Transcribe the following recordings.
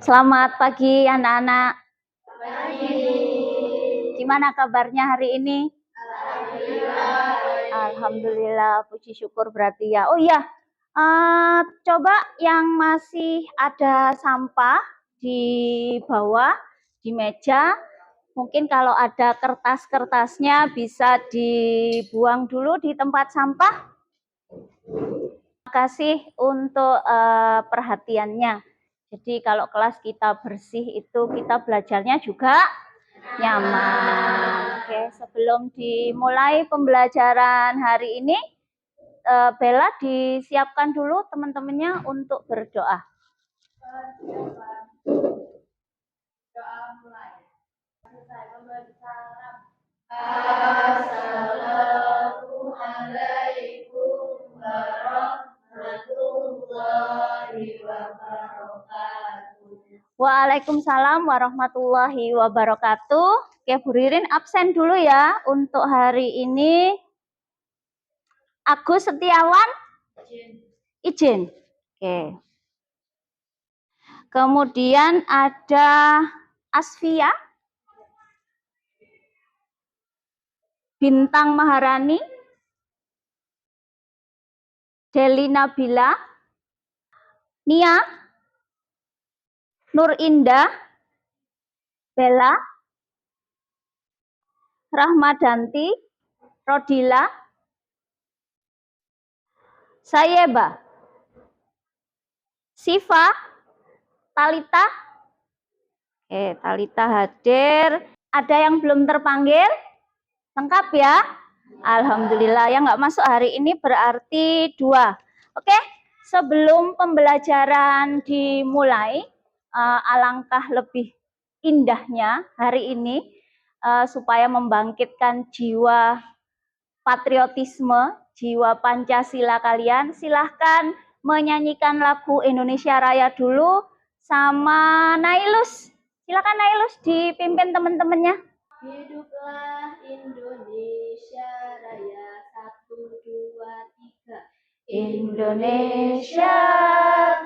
Selamat pagi anak-anak. Gimana kabarnya hari ini? Alhamdulillah, puji syukur berarti ya. Oh iya, coba yang masih ada sampah di bawah, di meja, mungkin kalau ada kertas-kertasnya bisa dibuang dulu di tempat sampah. Terima kasih untuk perhatiannya. Jadi kalau kelas kita bersih itu kita belajarnya juga nyaman. Oke, sebelum dimulai pembelajaran hari ini, Bella disiapkan dulu teman-temannya untuk berdoa. Doa mulai. Assalamualaikum warahmatullahi wabarakatuh. Waalaikumsalam warahmatullahi wabarakatuh. Oke, Bu Ririn absen dulu ya untuk hari ini. Agus Setiawan? Izin. Oke. Kemudian ada Asfia, Bintang Maharani, Deli Nabila, Nia, Nur Indah, Bella, Rahmadanti, Rodila, Sayeba, Siva, Talita. Talita hadir. Ada yang belum terpanggil? Lengkap ya? Alhamdulillah. Yang nggak masuk hari ini berarti 2. Oke, sebelum pembelajaran dimulai, alangkah lebih indahnya hari ini supaya membangkitkan jiwa patriotisme, jiwa Pancasila kalian, silahkan menyanyikan lagu Indonesia Raya dulu sama Nailus. Silakan Nailus dipimpin teman-temannya. Hiduplah Indonesia Raya, 1, 2, 3. Indonesia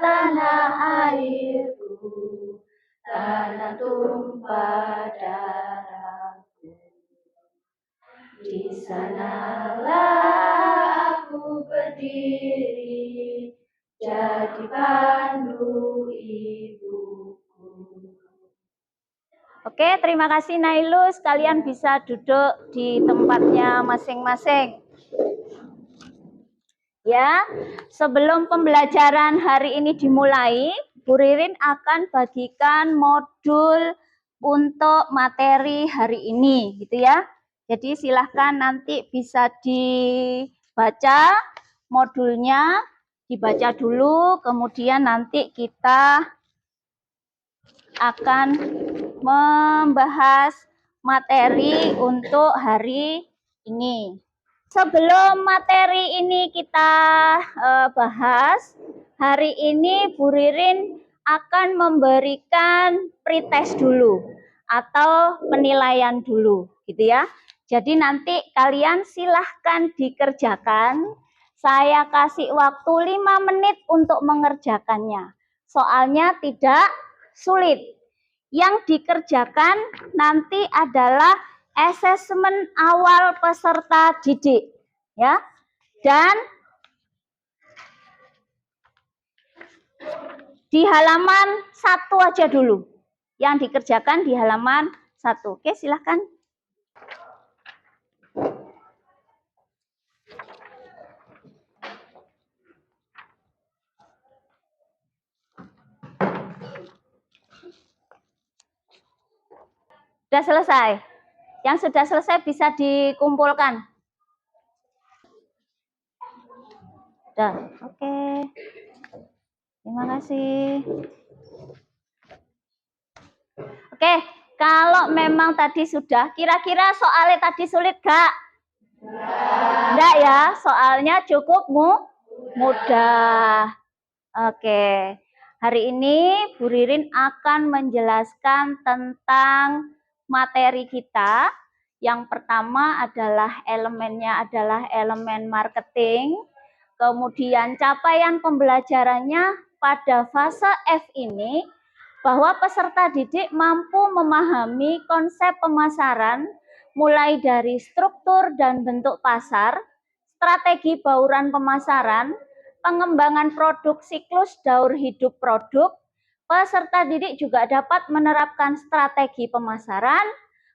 tanah airku, tanah tumpah darahku. Di sanalah aku berdiri, jadi pandu ibuku. Oke, terima kasih Nailus. Kalian bisa duduk di tempatnya masing-masing. Ya, sebelum pembelajaran hari ini dimulai, Bu Ririn akan bagikan modul untuk materi hari ini, gitu ya. Jadi silahkan nanti bisa dibaca modulnya, dibaca dulu, kemudian nanti kita akan membahas materi untuk hari ini. Sebelum materi ini kita bahas, hari ini Bu Ririn akan memberikan pretest dulu atau penilaian dulu, gitu ya. Jadi nanti kalian silahkan dikerjakan. Saya kasih waktu 5 menit untuk mengerjakannya. Soalnya tidak sulit. Yang dikerjakan nanti adalah asesmen awal peserta didik, ya. Dan di halaman 1 aja dulu. Yang dikerjakan di halaman 1. Oke, silahkan. Sudah selesai? Yang sudah selesai bisa dikumpulkan. Sudah, oke. Terima kasih. Oke, kalau memang tadi sudah, kira-kira soalnya tadi sulit gak? Enggak ya, soalnya cukup mudah. Oke, hari ini Bu Ririn akan menjelaskan tentang materi kita. Yang pertama adalah elemennya adalah elemen marketing. Kemudian capaian pembelajarannya pada fase F ini bahwa peserta didik mampu memahami konsep pemasaran mulai dari struktur dan bentuk pasar, strategi bauran pemasaran, pengembangan produk siklus daur hidup produk. Peserta didik juga dapat menerapkan strategi pemasaran,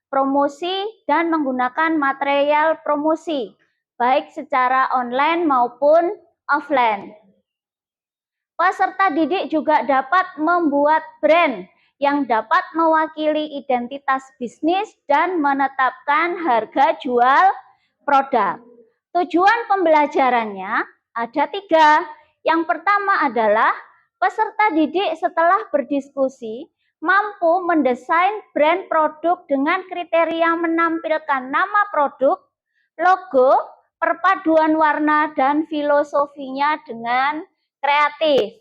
promosi, dan menggunakan material promosi, baik secara online maupun offline. Peserta didik juga dapat membuat brand yang dapat mewakili identitas bisnis dan menetapkan harga jual produk. Tujuan pembelajarannya ada 3. Yang pertama adalah peserta didik setelah berdiskusi mampu mendesain brand produk dengan kriteria menampilkan nama produk, logo, perpaduan warna, dan filosofinya dengan kreatif.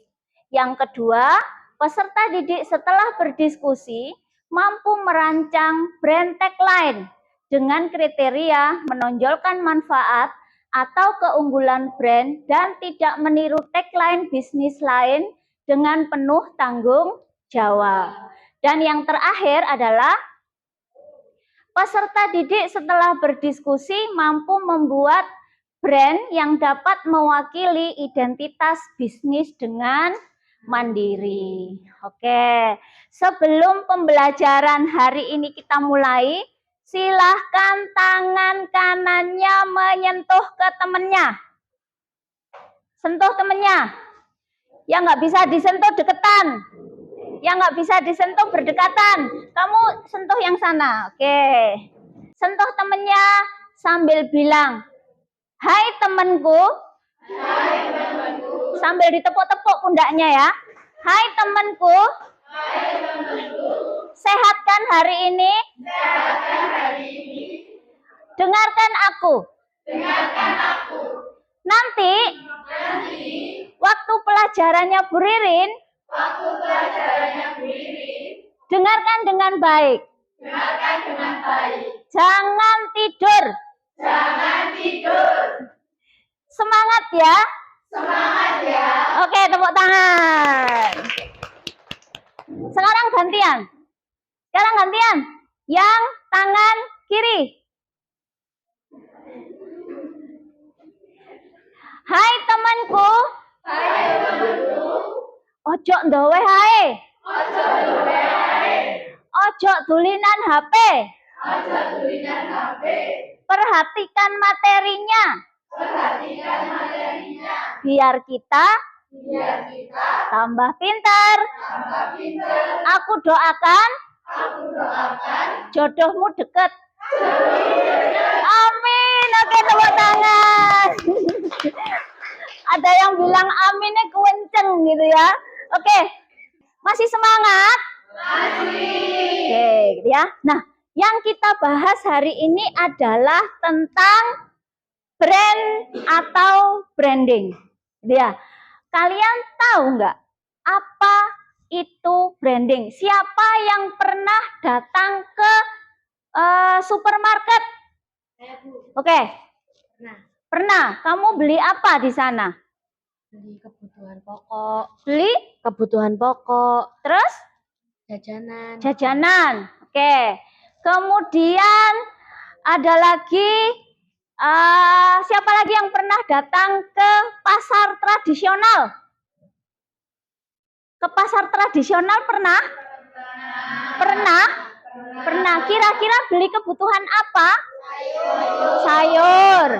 Yang kedua, peserta didik setelah berdiskusi mampu merancang brand tagline dengan kriteria menonjolkan manfaat atau keunggulan brand dan tidak meniru tagline bisnis lain dengan penuh tanggung jawab. Dan yang terakhir adalah peserta didik setelah berdiskusi mampu membuat brand yang dapat mewakili identitas bisnis dengan mandiri. Oke, sebelum pembelajaran hari ini kita mulai, silahkan tangan kanannya menyentuh ke temennya. Sentuh temennya. Yang nggak bisa disentuh deketan. Yang nggak bisa disentuh berdekatan. Kamu sentuh yang sana. Oke. Sentuh temennya sambil bilang, "Hai temanku." Hai temanku. Sambil ditepuk-tepuk pundaknya ya. "Hai temanku." Hai temanku. Sehat kan hari ini? Sehatkan hari ini. Dengarkan aku. Dengarkan aku. Nanti waktu pelajarannya Bu Ririn, dengarkan dengan baik. Dengarkan dengan baik. Jangan tidur. Jangan tidur. Semangat ya. Semangat ya. Oke, tepuk tangan. Sekarang gantian. Yang tangan kiri. Hai temanku. Hai temanku. Ojo ndowe hae. Ojo ndowe hae. Ojo dulinan HP. Ojo dulinan HP. Perhatikan materinya. Perhatikan materinya. Biar kita tambah pintar. Tambah pintar. Aku doakan jodohmu deket. Amin. Oke, tepuk tangan. Ada yang bilang aminnya kewenceng gitu ya. Oke, masih semangat? Masih. Oke, gitu ya. Nah, yang kita bahas hari ini adalah tentang brand atau branding. Gitu ya. Kalian tahu nggak apa itu branding? Siapa yang pernah datang ke supermarket? Oke. Pernah. Kamu beli apa di sana? Beli kebutuhan pokok. Beli Kebutuhan pokok. terus Jajanan. jajanan. Oke. Kemudian ada lagi siapa lagi yang pernah datang ke pasar tradisional? Ke pasar tradisional pernah? Pernah? Pernah. Kira-kira beli kebutuhan apa? Sayur.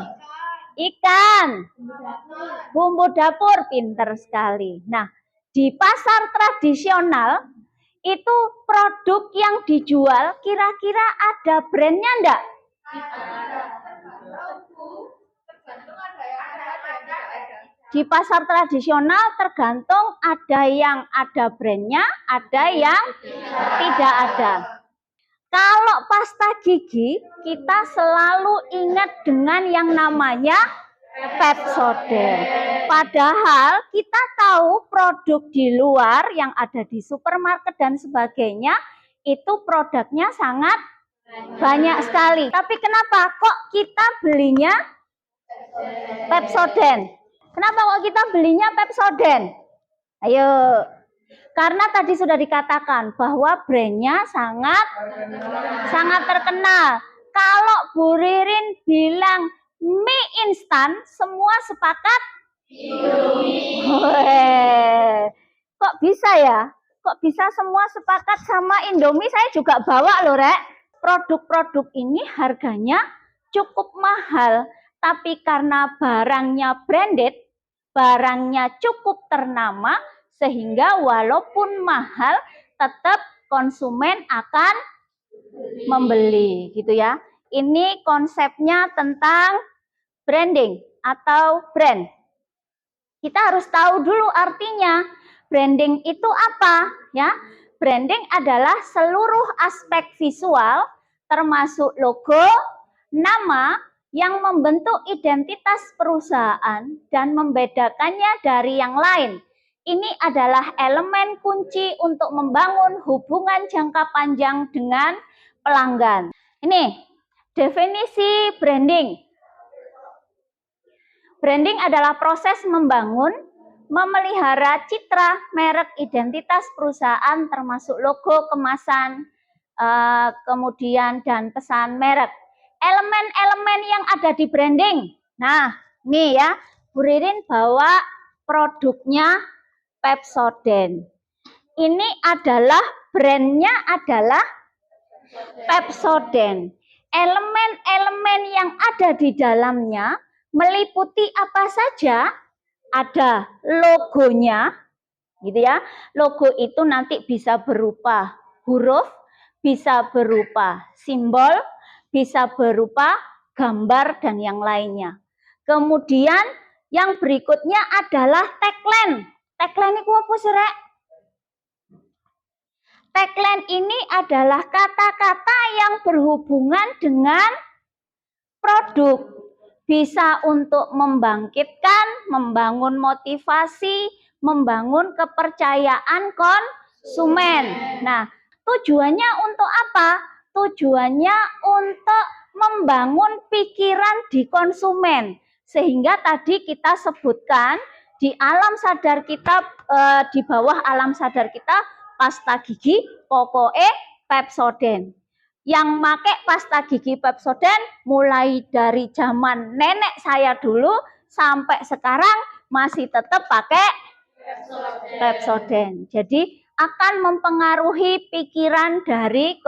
Ikan, bumbu dapur, pinter sekali. Nah, di pasar tradisional itu produk yang dijual kira-kira ada brandnya enggak? Di pasar tradisional tergantung, ada yang ada brandnya, ada yang tidak ada. Kalau pasta gigi, kita selalu ingat dengan yang namanya Pepsodent. Padahal kita tahu produk di luar yang ada di supermarket dan sebagainya, itu produknya sangat banyak sekali. Tapi kenapa kok kita belinya Pepsodent? Kenapa kok kita belinya Pepsodent? Ayo. Karena tadi sudah dikatakan bahwa brandnya sangat terkenal. Kalau Bu Ririn bilang mie instan, semua sepakat? Kok bisa ya? Kok bisa semua sepakat sama Indomie? Saya juga bawa loh, Rek. Produk-produk ini harganya cukup mahal, tapi karena barangnya branded, barangnya cukup ternama, sehingga walaupun mahal, tetap konsumen akan membeli, gitu ya. Ini konsepnya tentang branding atau brand. Kita harus tahu dulu artinya. Branding itu apa? Ya, branding adalah seluruh aspek visual, termasuk logo, nama, yang membentuk identitas perusahaan dan membedakannya dari yang lain. Ini adalah elemen kunci untuk membangun hubungan jangka panjang dengan pelanggan. Ini definisi branding. Branding adalah proses membangun, memelihara citra, merek, identitas perusahaan, termasuk logo, kemasan, kemudian dan pesan merek. Elemen-elemen yang ada di branding. Nah, nih ya, Bu Ririn bawa produknya Pepsodent. Ini adalah brandnya adalah Pepsodent. Elemen-elemen yang ada di dalamnya meliputi apa saja? Ada logonya, gitu ya. Logo itu nanti bisa berupa huruf, bisa berupa simbol, bisa berupa gambar dan yang lainnya. Kemudian yang berikutnya adalah tagline. Tagline itu apa sih, Rek? Tagline ini adalah kata-kata yang berhubungan dengan produk. Bisa untuk membangkitkan, membangun motivasi, membangun kepercayaan konsumen. Nah, tujuannya untuk apa? Tujuannya untuk membangun pikiran di konsumen. Sehingga tadi kita sebutkan di alam sadar kita, di bawah alam sadar kita, pasta gigi pokoknya Pepsodent. Yang make pasta gigi Pepsodent mulai dari zaman nenek saya dulu sampai sekarang masih tetap pakai Pepsodent. Jadi akan mempengaruhi pikiran dari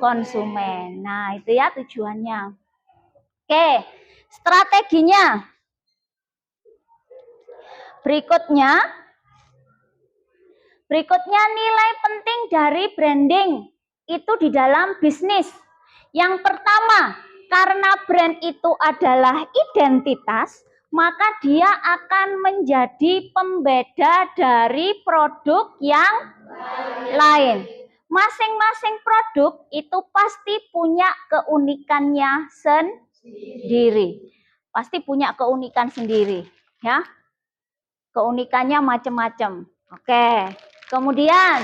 konsumen. Nah, itu ya tujuannya. Oke, strateginya. Berikutnya nilai penting dari branding itu di dalam bisnis. Yang pertama, karena brand itu adalah identitas, maka dia akan menjadi pembeda dari produk yang lain. Masing-masing produk itu pasti punya keunikannya sendiri. Pasti punya keunikan sendiri, ya. Keunikannya macam-macam. Oke. Kemudian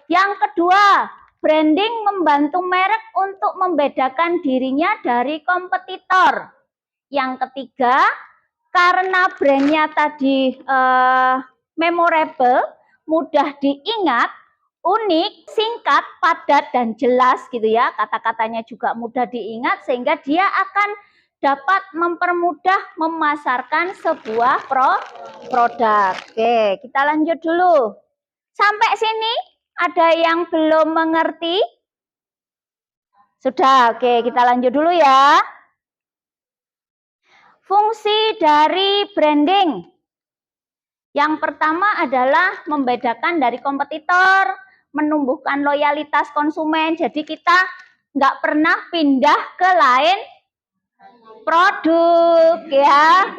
yang kedua, branding membantu merek untuk membedakan dirinya dari kompetitor. Yang ketiga, karena brandnya tadi memorable, mudah diingat, unik, singkat, padat, dan jelas gitu ya. Kata-katanya juga mudah diingat sehingga dia akan dapat mempermudah memasarkan sebuah produk. Oke, kita lanjut dulu. Sampai sini ada yang belum mengerti? Sudah, oke, kita lanjut dulu ya. Fungsi dari branding. Yang pertama adalah membedakan dari kompetitor, menumbuhkan loyalitas konsumen. Jadi kita nggak pernah pindah ke lain produk ya.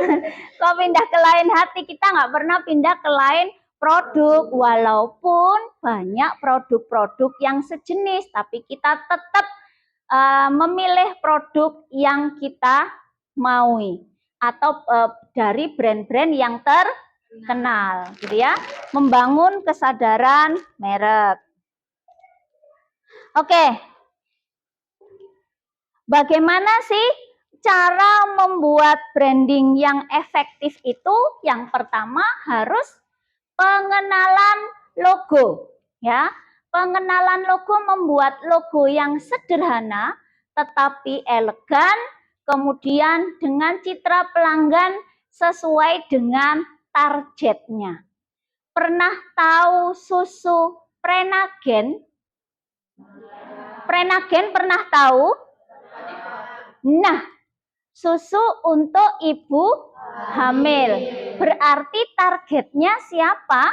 Kok pindah ke lain hati, kita nggak pernah pindah ke lain produk. Walaupun banyak produk-produk yang sejenis, tapi kita tetap memilih produk yang kita maui. Atau dari brand-brand yang terkenal gitu ya. Membangun kesadaran merek. Oke. Bagaimana sih cara membuat branding yang efektif itu yang pertama harus pengenalan logo, ya. Pengenalan logo membuat logo yang sederhana tetapi elegan, kemudian dengan citra pelanggan sesuai dengan targetnya. Pernah tahu susu Prenagen? Prenagen pernah tahu? Nah, susu untuk ibu hamil. Berarti targetnya siapa?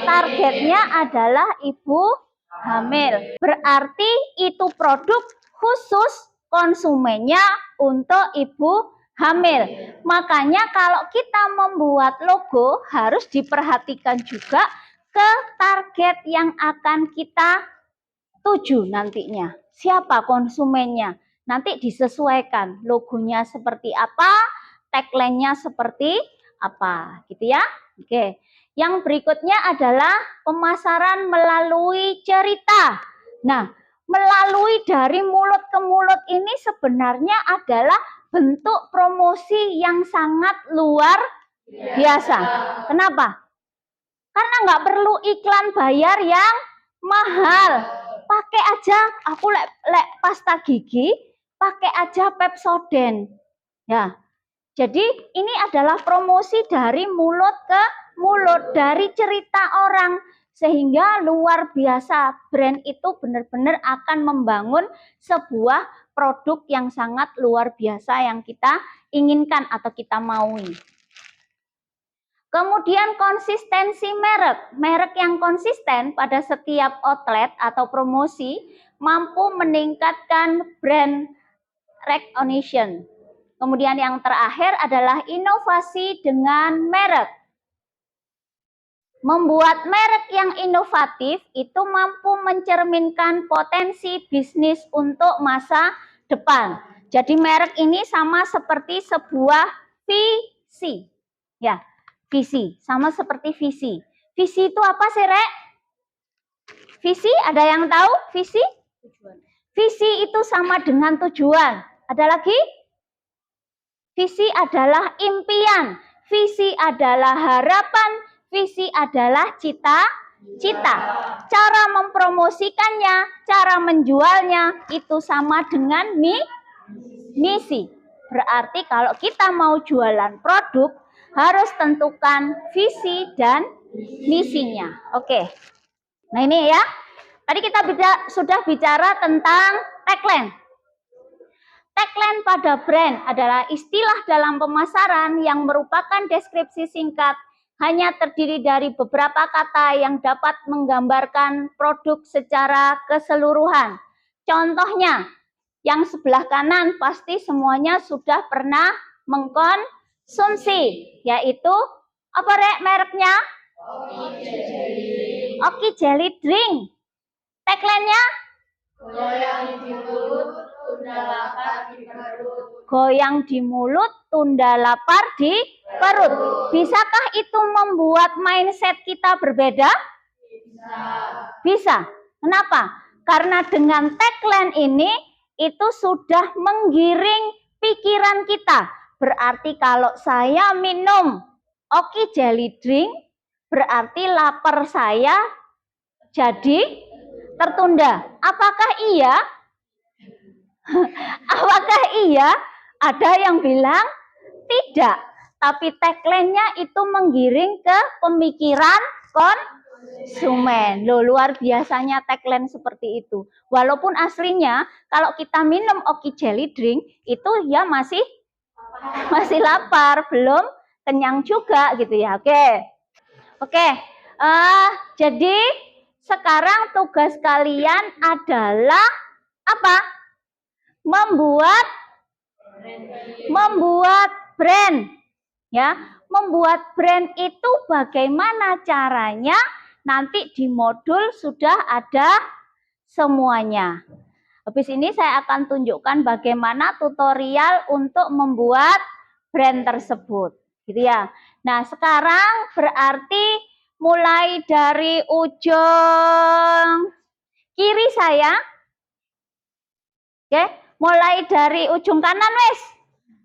Targetnya adalah ibu hamil. Berarti itu produk khusus konsumennya untuk ibu hamil. Makanya kalau kita membuat logo harus diperhatikan juga ke target yang akan kita tuju nantinya. Siapa konsumennya? Nanti disesuaikan logonya seperti apa, tagline-nya seperti apa, gitu ya. Oke. Yang berikutnya adalah pemasaran melalui cerita. Nah, melalui dari mulut ke mulut ini sebenarnya adalah bentuk promosi yang sangat luar biasa. Kenapa? Karena nggak perlu iklan bayar yang mahal. Pakai aja, aku lek pasta gigi, pakai aja Pepsodent. Ya. Jadi ini adalah promosi dari mulut ke mulut, dari cerita orang. Sehingga luar biasa, brand itu benar-benar akan membangun sebuah produk yang sangat luar biasa yang kita inginkan atau kita maui. Kemudian konsistensi merek. Merek yang konsisten pada setiap outlet atau promosi mampu meningkatkan brand recognition. Kemudian yang terakhir adalah inovasi dengan merek. Membuat merek yang inovatif itu mampu mencerminkan potensi bisnis untuk masa depan. Jadi merek ini sama seperti sebuah visi. Ya. Visi, sama seperti visi. Visi itu apa sih, Rek? Visi, ada yang tahu visi? Tujuan. Visi itu sama dengan tujuan. Ada lagi? Visi adalah impian. Visi adalah harapan. Visi adalah cita-cita. Cara mempromosikannya, cara menjualnya, itu sama dengan misi. Berarti kalau kita mau jualan produk, harus tentukan visi dan misinya. Oke. Nah ini ya. Tadi kita sudah bicara tentang tagline. Tagline pada brand adalah istilah dalam pemasaran yang merupakan deskripsi singkat, hanya terdiri dari beberapa kata yang dapat menggambarkan produk secara keseluruhan. Contohnya, yang sebelah kanan pasti semuanya sudah pernah mengkonsumsi, yaitu apa, Rek, mereknya? Oki Jelly Drink. Tagline-nya? Goyang di mulut, tunda lapar di perut. Goyang di mulut, tunda lapar di perut. Bisakah itu membuat mindset kita berbeda? Bisa. Kenapa? Karena dengan tagline ini itu sudah menggiring pikiran kita. Berarti kalau saya minum Oki Jelly Drink, berarti lapar saya jadi tertunda. Apakah iya? Apakah iya? Ada yang bilang tidak. Tapi tagline-nya itu menggiring ke pemikiran konsumen. Loh, luar biasanya tagline seperti itu. Walaupun aslinya kalau kita minum Oki Jelly Drink itu ya masih lapar, belum kenyang juga gitu ya. Oke. Jadi sekarang tugas kalian adalah apa? Membuat brand. Ya, membuat brand itu bagaimana caranya? Nanti di modul sudah ada semuanya. Habis ini saya akan tunjukkan bagaimana tutorial untuk membuat brand tersebut, gitu ya. Nah, sekarang berarti mulai dari ujung kiri saya, oke, Mulai dari ujung kanan wes.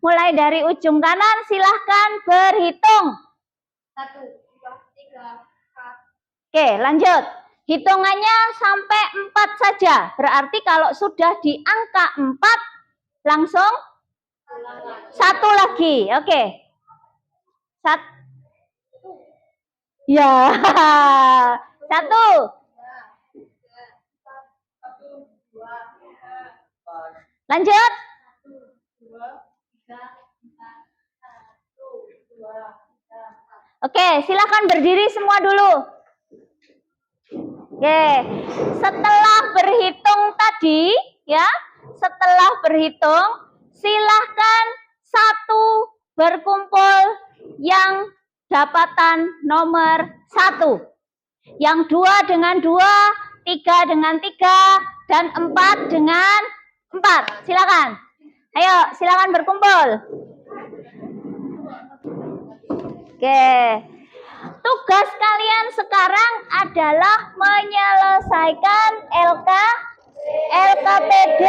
Mulai dari ujung kanan silahkan berhitung. 1, 2, 3, 4. Oke, lanjut. Hitungannya sampai 4 saja. Berarti kalau sudah di angka 4 langsung 1 lagi. Oke. Ya. 1. Lanjut. 1, 2, 3, 4. Oke, silakan berdiri semua dulu. Oke, setelah berhitung tadi, ya, setelah berhitung, silahkan 1 berkumpul yang dapatan nomor 1. Yang 2 dengan 2, 3 dengan 3, dan 4 dengan 4. Silakan. Ayo, silakan berkumpul. Oke. Tugas kalian sekarang adalah menyelesaikan LKPD.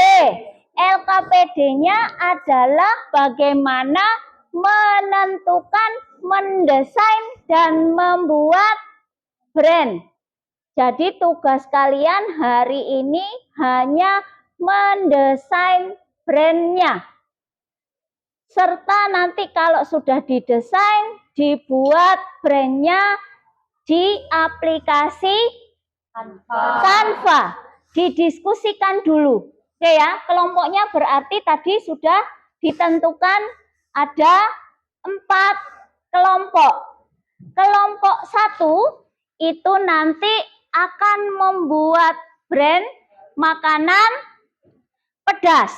LKPD-nya adalah bagaimana menentukan, mendesain, dan membuat brand. Jadi tugas kalian hari ini hanya mendesain brandnya. Serta nanti kalau sudah didesain, dibuat brandnya di aplikasi Canva. Didiskusikan dulu. Oke ya, kelompoknya berarti tadi sudah ditentukan ada 4 kelompok. Kelompok 1 itu nanti akan membuat brand makanan pedas.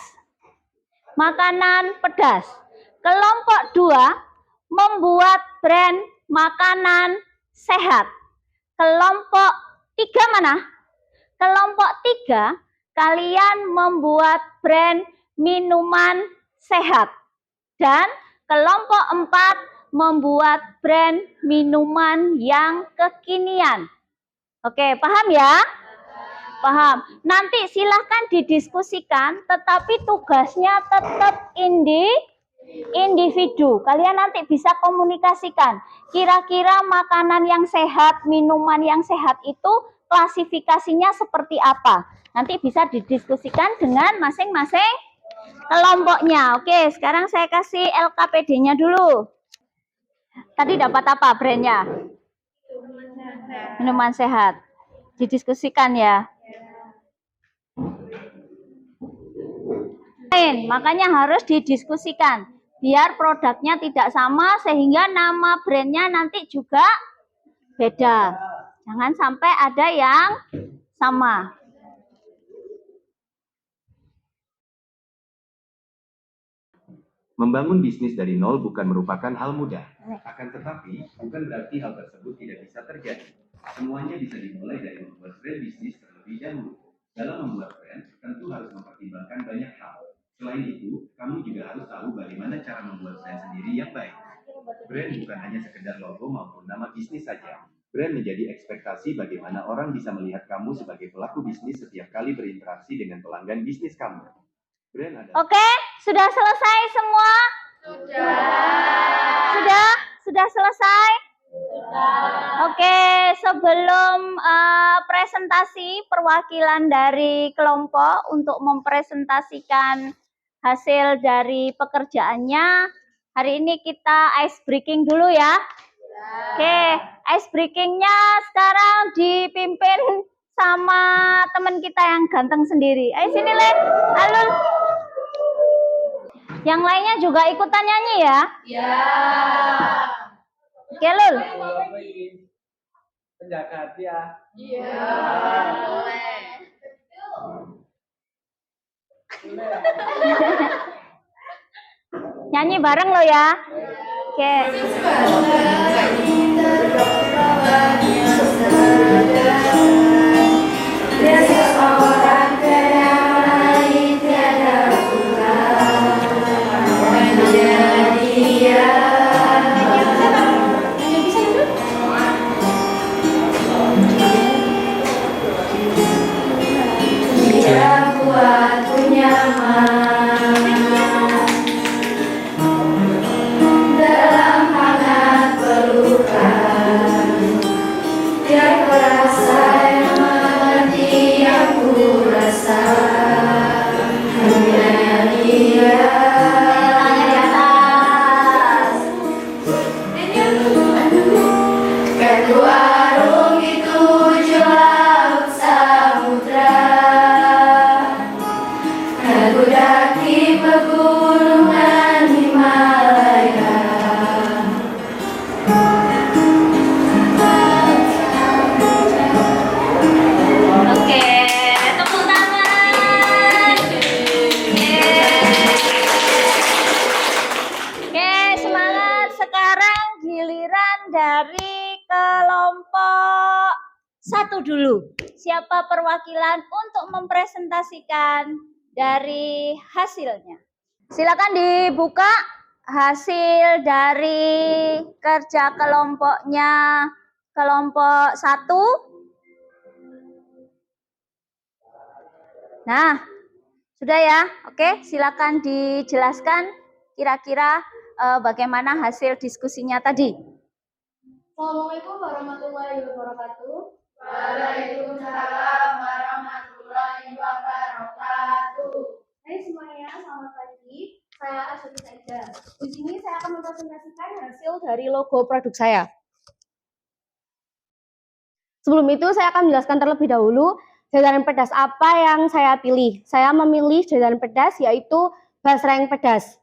Makanan pedas. Kelompok 2 membuat brand makanan sehat. Kelompok 3 mana? Kelompok 3 kalian membuat brand minuman sehat. Dan kelompok 4 membuat brand minuman yang kekinian. Oke, paham ya? Paham. Nanti silahkan didiskusikan, tetapi tugasnya tetap individu. Kalian nanti bisa komunikasikan. Kira-kira makanan yang sehat, minuman yang sehat itu klasifikasinya seperti apa. Nanti bisa didiskusikan dengan masing-masing kelompoknya. Oke, sekarang saya kasih LKPD-nya dulu. Tadi dapat apa brandnya? Minuman sehat. Didiskusikan ya. Makanya harus didiskusikan biar produknya tidak sama sehingga nama brandnya nanti juga beda. Jangan sampai ada yang sama. Membangun bisnis dari nol bukan merupakan hal mudah. Akan tetapi, bukan berarti hal tersebut tidak bisa terjadi. Semuanya bisa dimulai dari membuat brand bisnis terlebih dahulu. Dalam membuat brand, tentu harus mempertimbangkan banyak hal. Selain itu, kamu juga harus tahu bagaimana cara membuat brand sendiri yang baik. Brand bukan hanya sekedar logo maupun nama bisnis saja. Brand menjadi ekspektasi bagaimana orang bisa melihat kamu sebagai pelaku bisnis setiap kali berinteraksi dengan pelanggan bisnis kamu. Brand adalah... Oke, sudah selesai semua? Sudah selesai? Oke, sebelum presentasi perwakilan dari kelompok untuk mempresentasikan hasil dari pekerjaannya, hari ini kita ice breaking dulu ya. Oke, ice breakingnya sekarang dipimpin sama teman kita yang ganteng sendiri. Ayo sini, Le. Alul. Yang lainnya juga ikutan nyanyi ya? Iya. Oke, Lul. Penjaga hati ya? Iya. Nyanyi bareng lo ya. Oke. Dia buatku nyaman. kelompok 1 dulu. Siapa perwakilan untuk mempresentasikan dari hasilnya? Silakan dibuka hasil dari kerja kelompoknya kelompok 1. Nah, sudah ya? Oke, silakan dijelaskan kira-kira bagaimana hasil diskusinya tadi. Assalamualaikum warahmatullahi wabarakatuh. Waalaikumsalam warahmatullahi wabarakatuh. Hai semuanya, selamat pagi. Saya Asyuri Saida. Di sini saya akan mempresentasikan hasil dari logo produk saya. Sebelum itu saya akan menjelaskan terlebih dahulu jajanan pedas apa yang saya pilih. Saya memilih jajanan pedas yaitu basreng pedas.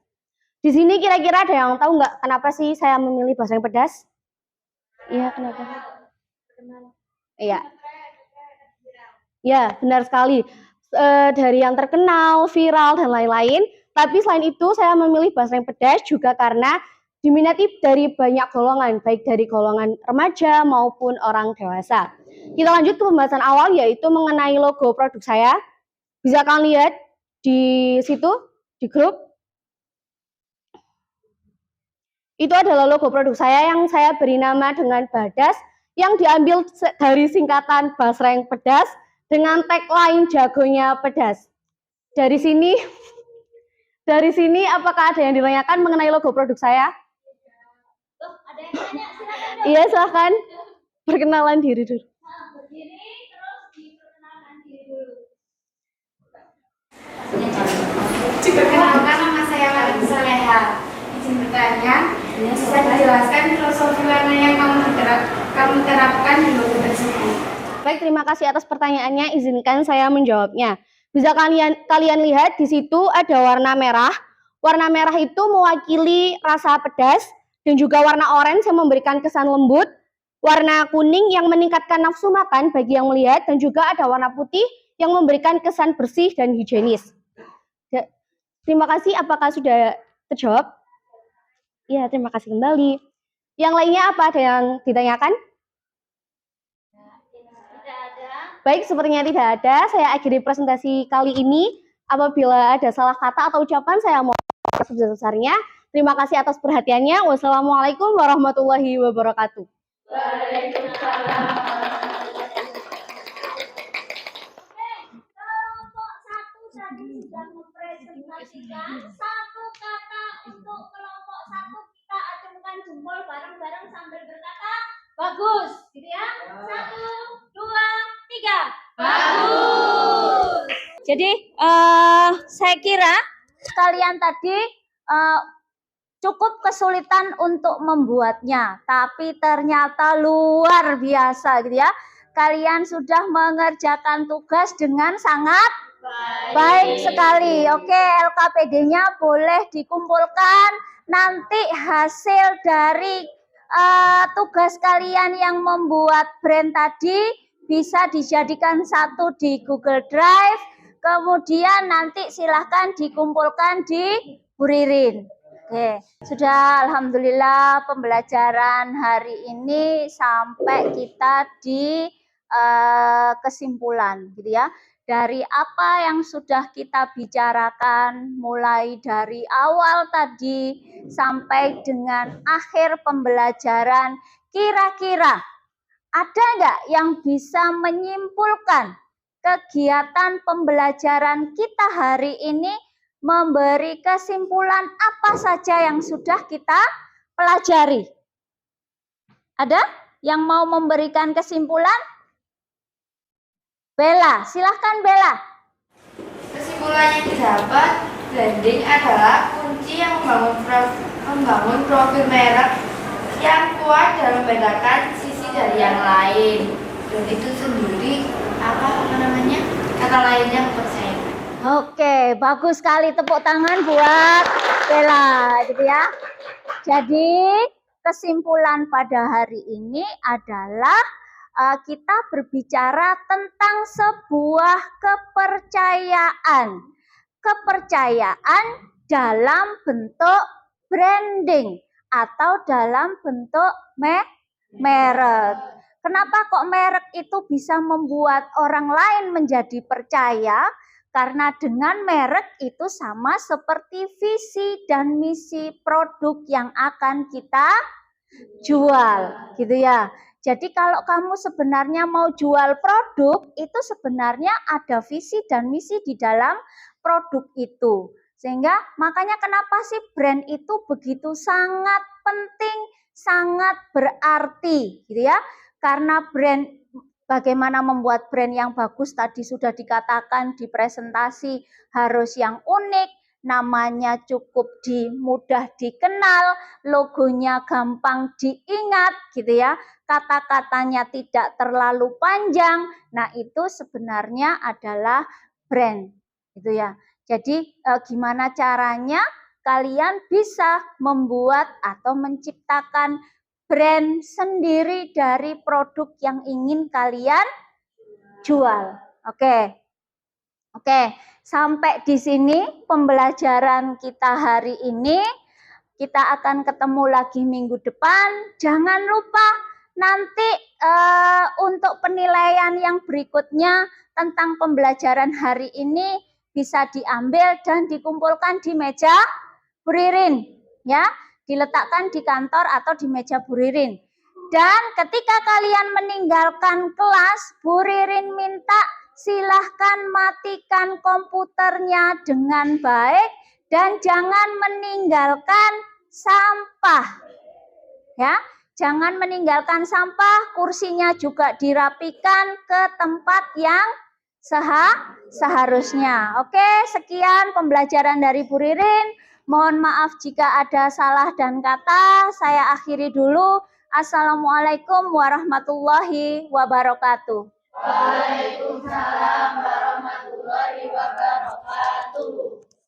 Di sini kira-kira ada yang tahu nggak kenapa sih saya memilih basreng pedas? Iya, kenapa? Iya. Ya, benar sekali. Dari yang terkenal, viral, dan lain-lain. Tapi selain itu, saya memilih basreng pedas juga karena diminati dari banyak golongan, baik dari golongan remaja maupun orang dewasa. Kita lanjut ke pembahasan awal, yaitu mengenai logo produk saya. Bisa kalian lihat di situ, di grup. Itu adalah logo produk saya yang saya beri nama dengan Badas, yang diambil dari singkatan basreng pedas dengan tagline jagonya pedas. Dari sini apakah ada yang ditanyakan mengenai logo produk saya? Loh, ada yang tanya, silakan. Iya, silahkan. Perkenalan diri dulu. Berdiri terus diperkenalkan diri dulu. Perkenalkan, nama saya Malik Soleha. Izin bertanya, bisa dijelaskan filosofi warna yang kamu terapkan di logo tersebut? Baik, terima kasih atas pertanyaannya. Izinkan saya menjawabnya. Bisa kalian lihat di situ ada warna merah. Warna merah itu mewakili rasa pedas dan juga warna orange yang memberikan kesan lembut. Warna kuning yang meningkatkan nafsu makan bagi yang melihat, dan juga ada warna putih yang memberikan kesan bersih dan higienis. Terima kasih, apakah sudah terjawab? Ya, terima kasih kembali. Yang lainnya apa, ada yang ditanyakan? Tidak ada. Baik, sepertinya tidak ada. Saya akhiri presentasi kali ini. Apabila ada salah kata atau ucapan, saya mohon sebesar-besarnya. Terima kasih atas perhatiannya. Wassalamualaikum warahmatullahi wabarakatuh. Waalaikumsalam. Kelompok 1 tadi sudah mempresentasikan satu kata untuk kelompok 1. Kita acungkan jempol bareng-bareng sambil berkata bagus, gitu ya. 1, 2, 3. Bagus. Jadi saya kira kalian tadi cukup kesulitan untuk membuatnya, tapi ternyata luar biasa, gitu ya. Kalian sudah mengerjakan tugas dengan sangat baik sekali. Oke, LKPD-nya boleh dikumpulkan. Nanti hasil dari tugas kalian yang membuat brand tadi bisa dijadikan satu di Google Drive. Kemudian nanti silahkan dikumpulkan di Bu Ririn. Oke, sudah alhamdulillah pembelajaran hari ini sampai kita di kesimpulan, gitu ya. Dari apa yang sudah kita bicarakan mulai dari awal tadi sampai dengan akhir pembelajaran, kira-kira ada nggak yang bisa menyimpulkan kegiatan pembelajaran kita hari ini, memberi kesimpulan apa saja yang sudah kita pelajari? Ada yang mau memberikan kesimpulan? Bella, silahkan Bella. Kesimpulan yang didapat, branding adalah kunci yang membangun profil merek yang kuat dan membedakan sisi dari yang lain. Dan itu sendiri kata lainnya percaya. Oke, bagus sekali, tepuk tangan buat Bella, gitu ya. Jadi kesimpulan pada hari ini adalah kita berbicara tentang sebuah kepercayaan. Kepercayaan dalam bentuk branding atau dalam bentuk merek. Kenapa kok merek itu bisa membuat orang lain menjadi percaya? Karena dengan merek itu sama seperti visi dan misi produk yang akan kita jual, gitu ya. Jadi kalau kamu sebenarnya mau jual produk, itu sebenarnya ada visi dan misi di dalam produk itu. Sehingga makanya kenapa sih brand itu begitu sangat penting, sangat berarti, gitu ya. Karena brand, bagaimana membuat brand yang bagus tadi sudah dikatakan di presentasi, harus yang unik, namanya cukup mudah dikenal, logonya gampang diingat, gitu ya. Kata-katanya tidak terlalu panjang. Nah, itu sebenarnya adalah brand, gitu ya. Jadi gimana caranya kalian bisa membuat atau menciptakan brand sendiri dari produk yang ingin kalian jual. Oke, sampai di sini pembelajaran kita hari ini. Kita akan ketemu lagi minggu depan. Jangan lupa nanti untuk penilaian yang berikutnya tentang pembelajaran hari ini bisa diambil dan dikumpulkan di meja Bu Ririn, ya, diletakkan di kantor atau di meja Bu Ririn. Dan ketika kalian meninggalkan kelas, Bu Ririn minta silahkan matikan komputernya dengan baik dan jangan meninggalkan sampah. Ya, jangan meninggalkan sampah, kursinya juga dirapikan ke tempat yang seharusnya. Oke, sekian pembelajaran dari Bu Ririn. Mohon maaf jika ada salah dan kata. Saya akhiri dulu. Assalamualaikum warahmatullahi wabarakatuh. Waalaikumsalam warahmatullahi wabarakatuh.